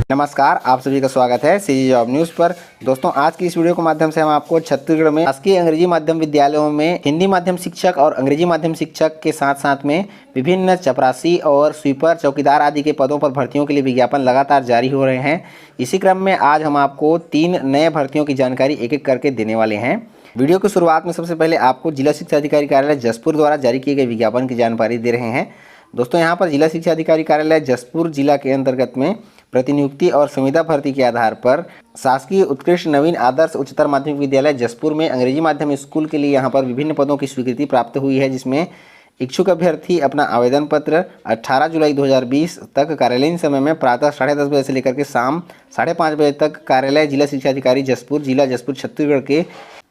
नमस्कार, आप सभी का स्वागत है सीजी जॉब न्यूज़ पर। दोस्तों, आज की इस वीडियो के माध्यम से हम आपको छत्तीसगढ़ में शासकीय अंग्रेजी माध्यम विद्यालयों में हिंदी माध्यम शिक्षक और अंग्रेजी माध्यम शिक्षक के साथ साथ में विभिन्न चपरासी और स्वीपर, चौकीदार आदि के पदों पर भर्तियों के लिए विज्ञापन लगातार जारी हो रहे हैं। इसी क्रम में आज हम आपको 3 नए भर्तियों की जानकारी एक एक करके देने वाले हैं। वीडियो की शुरुआत में सबसे पहले आपको जिला शिक्षा अधिकारी कार्यालय जसपुर द्वारा जारी किए गए विज्ञापन की जानकारी दे रहे हैं। दोस्तों, यहाँ पर जिला शिक्षा अधिकारी कार्यालय जसपुर जिला के अंतर्गत में प्रतिनियुक्ति और संविदा भर्ती के आधार पर शासकीय उत्कृष्ट नवीन आदर्श उच्चतर माध्यमिक विद्यालय जसपुर में अंग्रेजी माध्यम स्कूल के लिए यहाँ पर विभिन्न पदों की स्वीकृति प्राप्त हुई है, जिसमें इच्छुक अभ्यर्थी अपना आवेदन पत्र 18 जुलाई 2020 तक कार्यालयीन समय में प्रातः 10:30 बजे से लेकर के शाम 5:30 बजे तक कार्यालय जिला शिक्षा अधिकारी जसपुर, जिला जसपुर, छत्तीसगढ़ के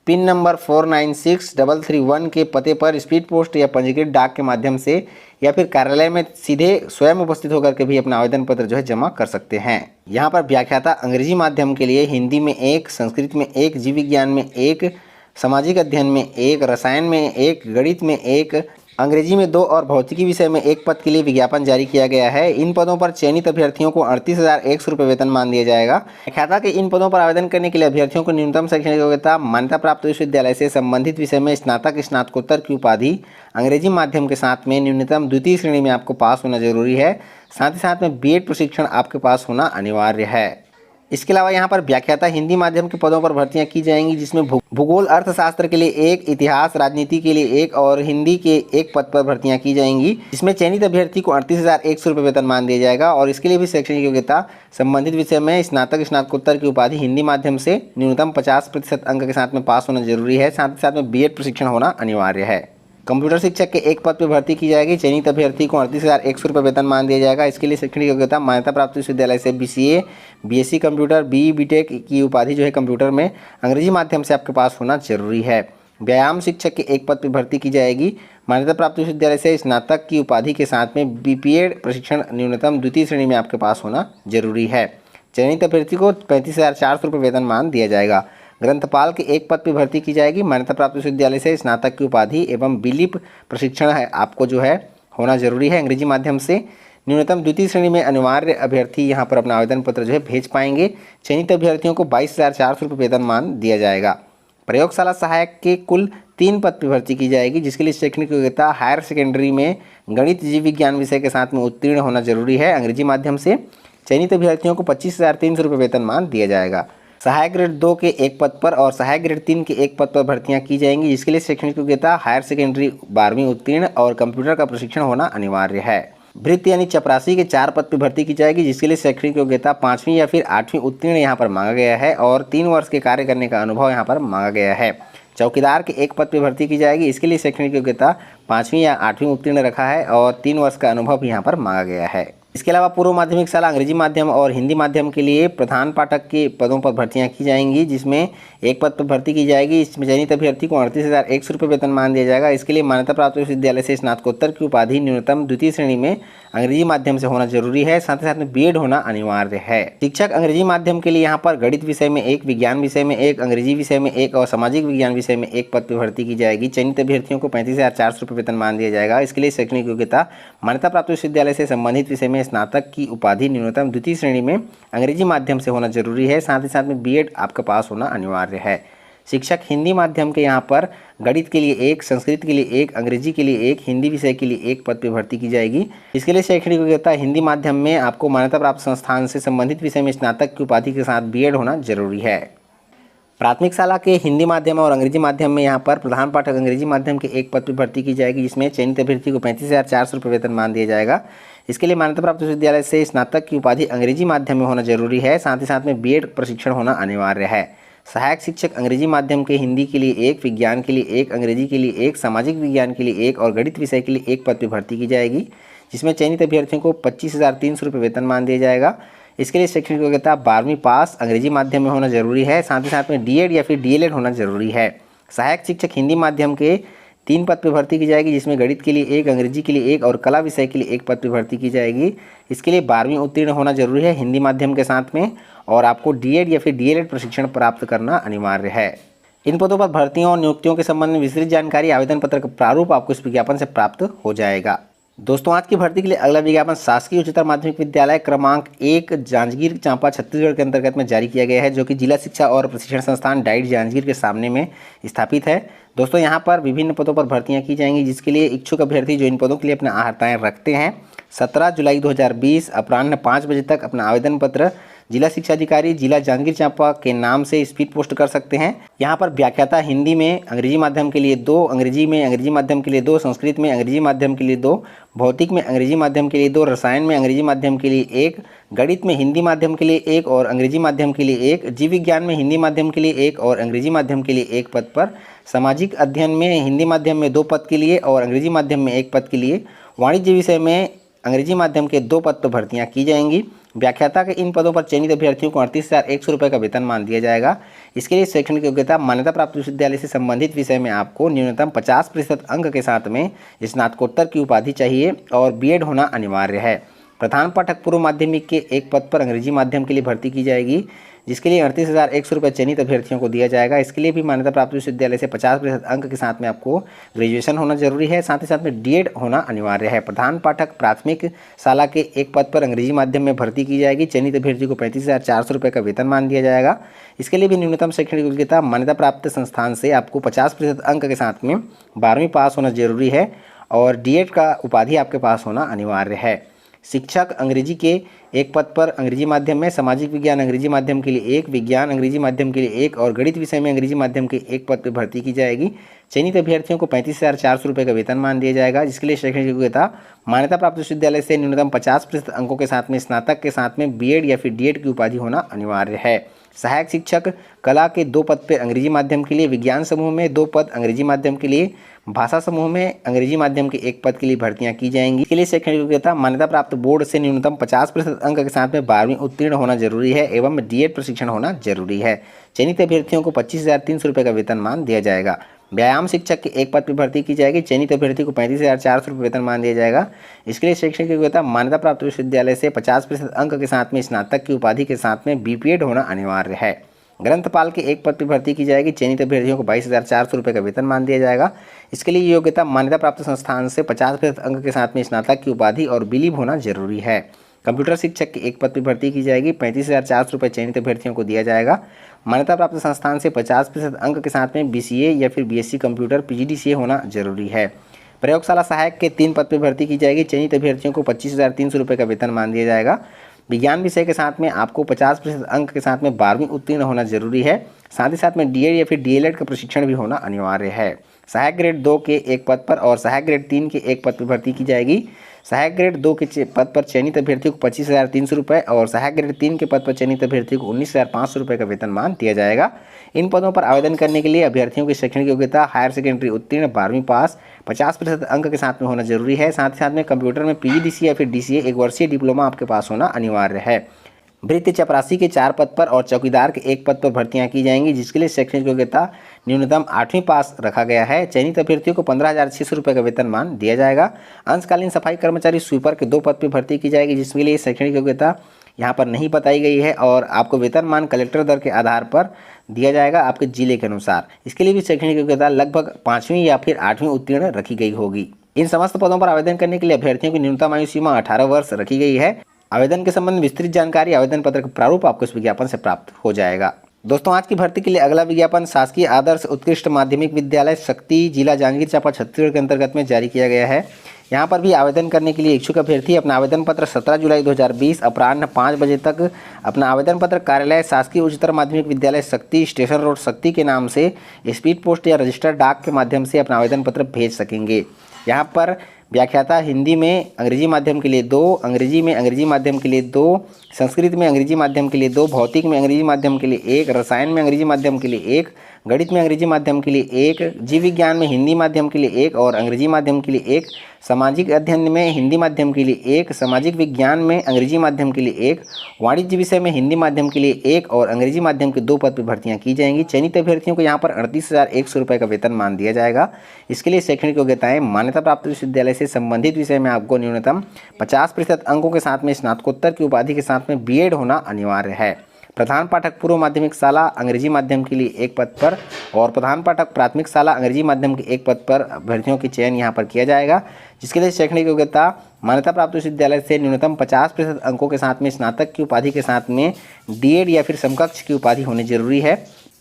पिन नंबर 496331 के पते पर स्पीड पोस्ट या पंजीकृत डाक के माध्यम से या फिर कार्यालय में सीधे स्वयं उपस्थित होकर के भी अपना आवेदन पत्र जो है जमा कर सकते हैं। यहाँ पर व्याख्याता अंग्रेजी माध्यम के लिए हिंदी में 1, संस्कृत में 1, जीव विज्ञान में 1, सामाजिक अध्ययन में 1, रसायन में 1, गणित में 1, अंग्रेजी में 2 और भौतिकी विषय में 1 पद के लिए विज्ञापन जारी किया गया है। इन पदों पर चयनित अभ्यर्थियों को 38,100 रुपये वेतनमान दिया जाएगा। व्याख्याता के इन पदों पर आवेदन करने के लिए अभ्यर्थियों को न्यूनतम शैक्षणिक योग्यता मान्यता प्राप्त विश्वविद्यालय से संबंधित विषय में स्नातक, स्नातकोत्तर की उपाधि अंग्रेजी माध्यम के साथ में न्यूनतम द्वितीय श्रेणी में आपको पास होना जरूरी है। साथ ही साथ में बीएड प्रशिक्षण आपके पास होना अनिवार्य है। इसके अलावा यहाँ पर व्याख्याता हिंदी माध्यम के पदों पर भर्तियां की जाएंगी, जिसमें भूगोल अर्थशास्त्र के लिए 1, इतिहास राजनीति के लिए 1 और हिंदी के 1 पद पर भर्तियां की जाएंगी, जिसमें चयनित अभ्यर्थी को 38,100 रुपये वेतनमान दिया जाएगा। और इसके लिए भी शैक्षणिक योग्यता संबंधित विषय में स्नातक, स्नातकोत्तर की उपाधि हिंदी माध्यम से न्यूनतम 50% अंक के साथ में पास होना जरूरी है। साथ ही साथ में बीएड प्रशिक्षण होना अनिवार्य है। कंप्यूटर शिक्षक के 1 पद पर भर्ती की जाएगी। चयनित अभ्यर्थी को 38,100 रुपये वेतनमान दिया जाएगा। इसके लिए शैक्षणिक योग्यता मान्यता प्राप्त विश्वविद्यालय से BCA, BSc computer, BE, BTech की उपाधि जो है कंप्यूटर में अंग्रेजी माध्यम से आपके पास होना जरूरी है। व्यायाम शिक्षक के 1 पद पर भर्ती की जाएगी। मान्यता प्राप्त विश्वविद्यालय से स्नातक की उपाधि के साथ में BPEd प्रशिक्षण न्यूनतम द्वितीय श्रेणी में आपके पास होना जरूरी है। चयनित अभ्यर्थी को 35,400 रुपये वेतनमान दिया जाएगा। ग्रंथपाल के 1 पद पर भर्ती की जाएगी। मान्यता प्राप्त विश्वविद्यालय से स्नातक की उपाधि एवं बिलिप प्रशिक्षण है आपको जो है होना जरूरी है अंग्रेजी माध्यम से। न्यूनतम द्वितीय श्रेणी में अनिवार्य अभ्यर्थी यहाँ पर अपना आवेदन पत्र जो है भेज पाएंगे। चयनित अभ्यर्थियों को 22,400 रुपये वेतनमान दिया जाएगा। प्रयोगशाला सहायक के कुल 3 पद पर भर्ती की जाएगी, जिसके लिए शैक्षणिक योग्यता हायर सेकेंडरी में गणित, जीव विज्ञान विषय के साथ में उत्तीर्ण होना जरूरी है अंग्रेजी माध्यम से। चयनित अभ्यर्थियों को 25,300 रुपये वेतनमान दिया जाएगा। सहायक ग्रेड 2 के 1 पद पर और सहायक ग्रेड 3 के 1 पद पर भर्तियां की जाएंगी, जिसके लिए शैक्षणिक योग्यता हायर सेकेंडरी 12वीं उत्तीर्ण और कंप्यूटर का प्रशिक्षण होना अनिवार्य है। भृत्य यानी चपरासी के 4 पद पर भर्ती की जाएगी, जिसके लिए शैक्षणिक योग्यता 5वीं या फिर 8वीं उत्तीर्ण यहाँ पर मांगा गया है और 3 वर्ष के कार्य करने का अनुभव यहाँ पर मांगा गया है। चौकीदार के 1 पद पर भर्ती की जाएगी। इसके लिए शैक्षणिक योग्यता 5वीं या 8वीं उत्तीर्ण रखा है और 3 वर्ष का अनुभव भी यहाँ पर मांगा गया है। इसके अलावा पूर्व माध्यमिक शाला अंग्रेजी माध्यम और हिंदी माध्यम के लिए प्रधान पाठक के पदों पर भर्तियां की जाएंगी, जिसमें 1 पद पर भर्ती की जाएगी। इसमें चयनित अभ्यर्थी को 38,100 रुपये वेतनमान दिया जाएगा। इसके लिए मान्यता प्राप्त विश्वविद्यालय से स्नातकोत्तर की उपाधि न्यूनतम द्वितीय श्रेणी में अंग्रेजी माध्यम से होना जरूरी है। साथ ही साथ में बीएड होना अनिवार्य है। शिक्षक अंग्रेजी माध्यम के लिए यहाँ पर गणित विषय में 1, विज्ञान विषय में 1, अंग्रेजी विषय में 1 और सामाजिक विज्ञान विषय में 1 पद पर भर्ती की जाएगी। चयनित अभ्यर्थियों को 35,400 रुपये वेतनमान दिया जाएगा। इसके लिए शैक्षणिक योग्यता मान्यता प्राप्त विश्वविद्यालय से संबंधित विषय में स्नातक की उपाधि न्यूनतम द्वितीय श्रेणी में अंग्रेजी माध्यम से होना जरूरी है। साथ ही साथ में बीएड आपके पास होना अनिवार्य है। शिक्षक हिंदी माध्यम के यहाँ पर गणित के लिए 1, संस्कृत के लिए 1, अंग्रेजी के लिए 1, हिंदी विषय के लिए 1 पद पर भर्ती की जाएगी। इसके लिए शैक्षणिक योग्यता हिंदी माध्यम में आपको मान्यता प्राप्त संस्थान से संबंधित विषय में स्नातक की उपाधि के साथ बीएड होना जरूरी है। प्राथमिक शाला के हिंदी माध्यम और अंग्रेजी माध्यम में यहाँ पर प्रधान पाठक अंग्रेजी माध्यम के 1 पद पर भर्ती की जाएगी, जिसमें चयनित अभ्यर्थी को 35,400 रुपये वेतनमान दिया जाएगा। इसके लिए मान्यता प्राप्त विश्वविद्यालय से स्नातक की उपाधि अंग्रेजी माध्यम में होना जरूरी है। साथ ही साथ में बीएड प्रशिक्षण होना अनिवार्य है। सहायक शिक्षक अंग्रेजी माध्यम के हिंदी के लिए 1, विज्ञान के लिए 1, अंग्रेजी के लिए 1, सामाजिक विज्ञान के लिए 1 और गणित विषय के लिए 1 पद पर भर्ती की जाएगी, जिसमें चयनित अभ्यर्थियों को 25,300 रुपये वेतनमान दिया जाएगा। इसके लिए शैक्षणिक योग्यता 12वीं पास अंग्रेजी माध्यम में होना जरूरी है। साथ ही साथ में डीएड या फिर डीएलएड होना जरूरी है। सहायक शिक्षक हिंदी माध्यम के 3 पद पर भर्ती की जाएगी, जिसमें गणित के लिए 1, अंग्रेजी के लिए 1 और कला विषय के लिए 1 पद पर भर्ती की जाएगी। इसके लिए 12वीं उत्तीर्ण होना जरूरी है हिंदी माध्यम के साथ में और आपको डीएड या फिर डीएलएड प्रशिक्षण प्राप्त करना अनिवार्य है। इन पदों पर भर्तियों और नियुक्तियों के संबंध में विस्तृत जानकारी आवेदन पत्र का प्रारूप आपको इस विज्ञापन से प्राप्त हो जाएगा। दोस्तों आज की भर्ती के लिए अगला विज्ञापन शासकीय उच्चतर माध्यमिक विद्यालय क्रमांक 1 जांजगीर चांपा छत्तीसगढ़ के अंतर्गत में जारी किया गया है, जो कि जिला शिक्षा और प्रशिक्षण संस्थान डाइट जांजगीर के सामने में स्थापित है। दोस्तों यहाँ पर विभिन्न पदों पर भर्तियाँ की जाएंगी, जिसके लिए इच्छुक अभ्यर्थी जो इन पदों के लिए अपना अर्हताएँ रखते हैं 17 जुलाई 2020 अपराह्न 5 बजे तक अपना आवेदन पत्र जिला शिक्षा अधिकारी जिला जांजगीर चांपा के नाम से स्पीड पोस्ट कर सकते हैं। यहाँ पर व्याख्याता हिंदी में अंग्रेजी माध्यम के लिए 2, अंग्रेजी में अंग्रेजी माध्यम के लिए 2, संस्कृत में अंग्रेजी माध्यम के लिए 2, भौतिक में अंग्रेजी माध्यम के लिए 2, रसायन में अंग्रेजी माध्यम के लिए 1, गणित में हिंदी माध्यम के लिए 1 और अंग्रेजी माध्यम के लिए 1, जीव विज्ञान में हिंदी माध्यम के लिए 1 और अंग्रेजी माध्यम के लिए 1 पद पर, सामाजिक अध्ययन में हिंदी माध्यम में 2 पद के लिए और अंग्रेजी माध्यम में 1 पद के लिए, वाणिज्य विषय में अंग्रेजी माध्यम के 2 पद पर भर्तियाँ की जाएंगी। व्याख्याता के इन पदों पर चयनित अभ्यर्थियों को 38,100 रुपये का वेतनमान दिया जाएगा। इसके लिए शैक्षणिक योग्यता मान्यता प्राप्त विश्वविद्यालय से संबंधित विषय में आपको न्यूनतम 50% अंक के साथ में स्नातकोत्तर की उपाधि चाहिए और बीएड होना अनिवार्य है। प्रधान पाठक पूर्व माध्यमिक के 1 पद पर अंग्रेजी माध्यम के लिए भर्ती की जाएगी, जिसके लिए 38,100 रुपये चयनित अभ्यर्थियों को दिया जाएगा। इसके लिए भी मान्यता प्राप्त विश्वविद्यालय से 50% अंक के साथ में आपको ग्रेजुएशन होना जरूरी है, साथ ही साथ में डीएड होना अनिवार्य है। प्रधान पाठक प्राथमिक शाला के 1 पद पर अंग्रेजी माध्यम में भर्ती की जाएगी। चयनित अभ्यर्थी को 35,400 रुपये का वेतनमान दिया जाएगा। इसके लिए भी न्यूनतम शैक्षणिक योग्यता मान्यता प्राप्त संस्थान से आपको 50% अंक के साथ में 12वीं पास होना जरूरी है और डीएड का उपाधि आपके पास होना अनिवार्य है। शिक्षक अंग्रेजी के 1 पद पर अंग्रेजी माध्यम में, सामाजिक विज्ञान अंग्रेजी माध्यम के लिए 1, विज्ञान अंग्रेजी माध्यम के लिए 1 और गणित विषय में अंग्रेजी माध्यम के 1 पद पर भर्ती की जाएगी। चयनित अभ्यर्थियों को 35,400 रुपये का वेतनमान दिया जाएगा, जिसके लिए शैक्षणिक योग्यता मान्यता प्राप्त विश्वविद्यालय से न्यूनतम 50% अंकों के साथ में स्नातक के साथ में बीएड या फिर डीएड की उपाधि होना अनिवार्य है। सहायक शिक्षक कला के 2 पद पर अंग्रेजी माध्यम के लिए, विज्ञान समूह में 2 पद अंग्रेजी माध्यम के लिए, भाषा समूह में अंग्रेजी माध्यम के 1 पद के लिए भर्तियां की जाएंगी। इसके लिए शैक्षणिक योग्यता मान्यता प्राप्त बोर्ड से न्यूनतम 50% अंक के साथ में 12वीं उत्तीर्ण होना जरूरी है एवं डीएड प्रशिक्षण होना जरूरी है। चयनित अभ्यर्थियों को 25,300 रुपये का वेतनमान दिया जाएगा। व्यायाम शिक्षक के 1 पद पर भर्ती की जाएगी। चयनित अभ्यर्थी को 35,400 रुपये वेतनमान दिया जाएगा। इसके लिए शैक्षणिक योग्यता मान्यता प्राप्त विश्वविद्यालय से 50% अंक के साथ में स्नातक की उपाधि के साथ में बीपीएड होना अनिवार्य है। ग्रंथपाल के 1 पद पर भर्ती की जाएगी। चयनित अभ्यर्थियों को 22,400 रुपये का वेतनमान दिया जाएगा। इसके लिए योग्यता मान्यता प्राप्त संस्थान से 50% अंक के साथ में स्नातक की उपाधि और बिलीव होना जरूरी है। कंप्यूटर शिक्षक के 1 पद पर भर्ती की जाएगी। 35,400 रुपये चयनित अभ्यर्थियों को दिया जाएगा। मान्यता प्राप्त संस्थान से 50% अंक के साथ में बीसीए या फिर बीएससी कंप्यूटर पीजीडीसीए होना जरूरी है। प्रयोगशाला सहायक के 3 पद पर भर्ती की जाएगी। चयनित अभ्यर्थियों को 25,300 रुपये का वेतनमान दिया जाएगा। विज्ञान विषय के साथ में आपको 50% अंक के साथ में 12वीं उत्तीर्ण होना जरूरी है। साथ ही साथ में डीएड या फिर डीएलएड का प्रशिक्षण भी होना अनिवार्य है। सहायक ग्रेड 2 के 1 पद पर और सहायक ग्रेड 3 के 1 पद पर भर्ती की जाएगी। सहायक ग्रेड 2 के पद पर चयनित अभ्यर्थी को 25,300 रुपये और सहायक ग्रेड 3 के पद पर चयनित अभ्यर्थी को 19,500 रुपये का वेतनमान दिया जाएगा। इन पदों पर आवेदन करने के लिए अभ्यर्थियों की शैक्षणिक योग्यता हायर सेकेंडरी उत्तीर्ण 12वीं पास 50% अंक के साथ में होना जरूरी है। साथ ही साथ में कंप्यूटर में पीजीडीसीए या फिर डीसीए 1 वर्षीय डिप्लोमा आपके पास होना अनिवार्य है। भृत्य चपरासी के 4 पद पर और चौकीदार के 1 पद पर भर्तियां की जाएंगी, जिसके लिए शैक्षणिक योग्यता न्यूनतम 8वीं पास रखा गया है। चयनित अभ्यर्थियों को 15,600 रुपये का वेतनमान दिया जाएगा। अंशकालीन सफाई कर्मचारी स्वीपर के 2 पद पर भर्ती की जाएगी, जिसके लिए शैक्षणिक योग्यता यहाँ पर नहीं बताई गई है और आपको वेतनमान कलेक्टर दर के आधार पर दिया जाएगा आपके जिले के अनुसार। इसके लिए भी शैक्षणिक योग्यता लगभग 5वीं या फिर 8वीं उत्तीर्ण रखी गई होगी। इन समस्त पदों पर आवेदन करने के लिए अभ्यर्थियों की न्यूनतम आयु सीमा 18 वर्ष रखी गई है। आवेदन के संबंध में विस्तृत जानकारी आवेदन पत्र का प्रारूप आपको इस विज्ञापन से प्राप्त हो जाएगा। दोस्तों आज की भर्ती के लिए अगला विज्ञापन शासकीय आदर्श उत्कृष्ट माध्यमिक विद्यालय शक्ति जिला जांजगीर चांपा छत्तीसगढ़ के अंतर्गत में जारी किया गया है। यहाँ पर भी आवेदन करने के लिए इच्छुक अभ्यर्थी अपना आवेदन पत्र 17 जुलाई 2020 अपराह्न 5 बजे तक अपना आवेदन पत्र कार्यालय शासकीय उच्चतर माध्यमिक विद्यालय शक्ति स्टेशन रोड शक्ति के नाम से स्पीड पोस्ट या रजिस्टर्ड डाक के माध्यम से अपना आवेदन पत्र भेज सकेंगे। यहाँ पर व्याख्याता हिंदी में अंग्रेजी माध्यम के लिए 2, अंग्रेजी में अंग्रेजी माध्यम के लिए 2, संस्कृत में अंग्रेजी माध्यम के लिए 2, भौतिक में अंग्रेजी माध्यम के लिए 1, रसायन में अंग्रेजी माध्यम के लिए 1, गणित में अंग्रेजी माध्यम के लिए 1, जीव विज्ञान में हिंदी माध्यम के लिए 1 और अंग्रेजी माध्यम के लिए 1, सामाजिक अध्ययन में हिंदी माध्यम के लिए 1, सामाजिक विज्ञान में अंग्रेजी माध्यम के लिए 1, वाणिज्य विषय में हिंदी माध्यम के लिए 1 और अंग्रेजी माध्यम के 2 पद पर भर्तियां की जाएंगी। चयनित अभ्यर्थियों को यहाँ पर 38,100 रुपये का वेतनमान दिया जाएगा। इसके लिए शैक्षणिक योग्यताएं मान्यता प्राप्त विश्वविद्यालय से संबंधित विषय में आपको न्यूनतम 50% अंकों के साथ में स्नातकोत्तर की उपाधि के साथ में बीएड होना अनिवार्य है। प्रधान पाठक पूर्व माध्यमिक शाला अंग्रेजी माध्यम के लिए एक पद पर और प्रधान पाठक प्राथमिक शाला अंग्रेजी माध्यम के एक पद पर अभ्यर्थियों की चयन यहाँ पर किया जाएगा, जिसके लिए शैक्षणिक योग्यता मान्यता प्राप्त विश्वविद्यालय से न्यूनतम 50% अंकों के साथ में स्नातक की उपाधि के साथ में डीएड या फिर समकक्ष की उपाधि होनी जरूरी है।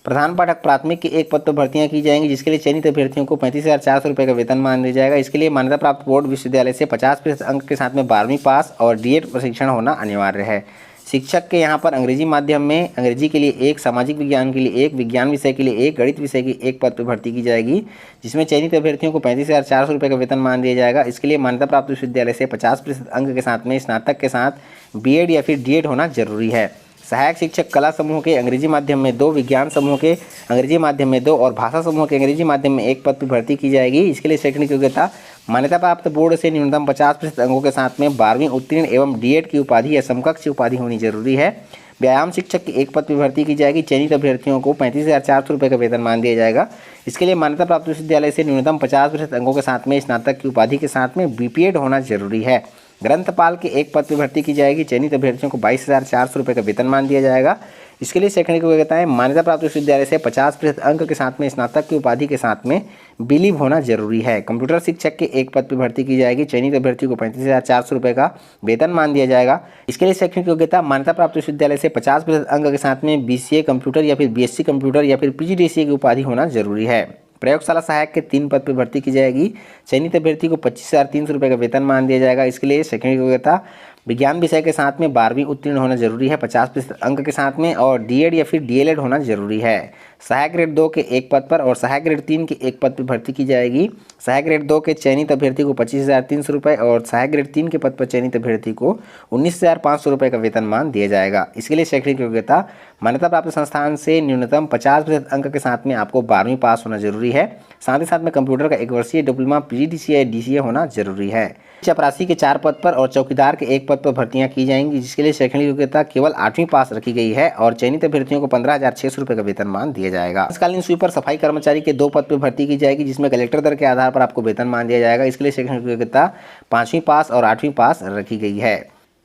प्रधान पाठक प्राथमिक के एक पद पर भर्तियां की जाएंगी, जिसके लिए चयनित अभ्यर्थियों को 35,400 रुपये का वेतन मान दिया जाएगा। इसके लिए मान्यता प्राप्त बोर्ड विश्वविद्यालय से 50% अंक के साथ में 12वीं पास और डीएड प्रशिक्षण होना अनिवार्य है। शिक्षक के यहाँ पर अंग्रेजी माध्यम में अंग्रेजी के लिए एक, सामाजिक विज्ञान के लिए एक, विज्ञान विषय के लिए एक, गणित विषय की एक पद पर भर्ती की जाएगी, जिसमें चयनित अभ्यर्थियों को 35,400 रुपये का वेतन मान दिया जाएगा। इसके लिए मान्यता प्राप्त विश्वविद्यालय से 50% अंक के साथ में स्नातक के साथ बीएड या फिर डीएड होना जरूरी है। सहायक शिक्षक कला समूह के अंग्रेजी माध्यम में 2, विज्ञान समूह के अंग्रेजी माध्यम में 2 और भाषा समूह के अंग्रेजी माध्यम में एक पद पर भर्ती की जाएगी। इसके लिए शैक्षणिक योग्यता मान्यता प्राप्त बोर्ड से न्यूनतम 50% अंकों के साथ में 12वीं उत्तीर्ण एवं डीएड की उपाधि या समकक्ष उपाधि होनी जरूरी है। व्यायाम शिक्षक की एक पद पर भर्ती की जाएगी। चयनित अभ्यर्थियों को 35,400 रुपये का वेतन मान दिया जाएगा। इसके लिए मान्यता प्राप्त विश्वविद्यालय से न्यूनतम 50% अंकों के साथ में स्नातक की उपाधि के साथ में बीपीएड होना जरूरी है। ग्रंथपाल के एक पद पर भर्ती की जाएगी। चयनित अभ्यर्थियों को 22,400 रुपये का वेतन मान दिया जाएगा। इसके लिए शैक्षणिक योग्यताएं मान्यता प्राप्त विश्वविद्यालय से 50% अंक के साथ में स्नातक की उपाधि के साथ में बिलीव होना जरूरी है। कंप्यूटर शिक्षक के एक पद पर भर्ती की जाएगी। चयनित अभ्यर्थी को 35,400 रुपये का वेतन मान दिया जाएगा। इसके लिए शैक्षणिक योग्यता मान्यता प्राप्त विश्वविद्यालय से 50% अंक के साथ में बीसीए कंप्यूटर या फिर बीएससी कंप्यूटर या फिर पीजीडीसीए की उपाधि होना जरूरी है। प्रयोगशाला सहायक के 3 पद पर भर्ती की जाएगी। चयनित अभ्यर्थी को 25,300 रुपये का वेतन मान दिया जाएगा। इसके लिए शैक्षणिक योग्यता विज्ञान विषय के साथ में 12वीं उत्तीर्ण होना जरूरी है 50% अंक के साथ में और डीएड या फिर डीएलएड होना जरूरी है। सहायक ग्रेड 2 के एक पद पर और सहायक ग्रेड 3 के एक पद पर भर्ती की जाएगी। सहायक ग्रेड 2 के चयनित अभ्यर्थी को 25,300 रुपये और सहायक ग्रेड 3 के पद पर चयनित अभ्यर्थी को 19,500 रुपये का वेतन मान दिया जाएगा। इसके लिए शैक्षणिक योग्यता मान्यता प्राप्त संस्थान से न्यूनतम 50% अंक के साथ में आपको 12वीं पास होना जरूरी है। साथ ही साथ में कंप्यूटर का 1 वर्षीय डिप्लोमा पीजीडीसीए या डीसीए होना जरूरी है। चपरासी के 4 पद पर और चौकीदार के एक पद पर भर्तियां की जाएंगी, जिसके लिए शैक्षणिक योग्यता केवल 8वीं पास रखी गई है और चयनित अभ्यर्थियों को 15,600 रुपये का वेतन मान दिया जाएगा। तत्कालीन स्वीपर सफाई कर्मचारी के 2 पद पर भर्ती की जाएगी, जिसमें कलेक्टर दर के आधार पर आपको वेतन मान दिया जाएगा। इसके लिए शैक्षणिक योग्यता 5वीं पास और 8वीं पास रखी गई है।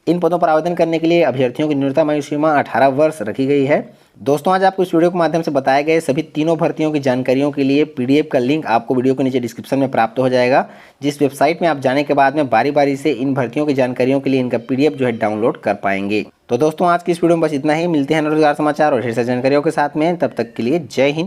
इन पदों पर आवेदन करने के लिए अभ्यर्थियों की न्यूनतम आयु सीमा 18 वर्ष रखी गई है। दोस्तों, आज आपको इस वीडियो के माध्यम से बताए गए सभी तीनों भर्तियों की जानकारियों के लिए पीडीएफ का लिंक आपको वीडियो के नीचे डिस्क्रिप्शन में प्राप्त हो जाएगा, जिस वेबसाइट में आप जाने के बाद में बारी बारी से इन भर्तियों की जानकारियों के लिए इनका पीडीएफ जो है डाउनलोड कर पाएंगे। तो दोस्तों, आज की इस वीडियो में बस इतना ही। मिलते हैं रोजगार समाचार और ढेर सारी जानकारियों के साथ में। तब तक के लिए जय हिंद।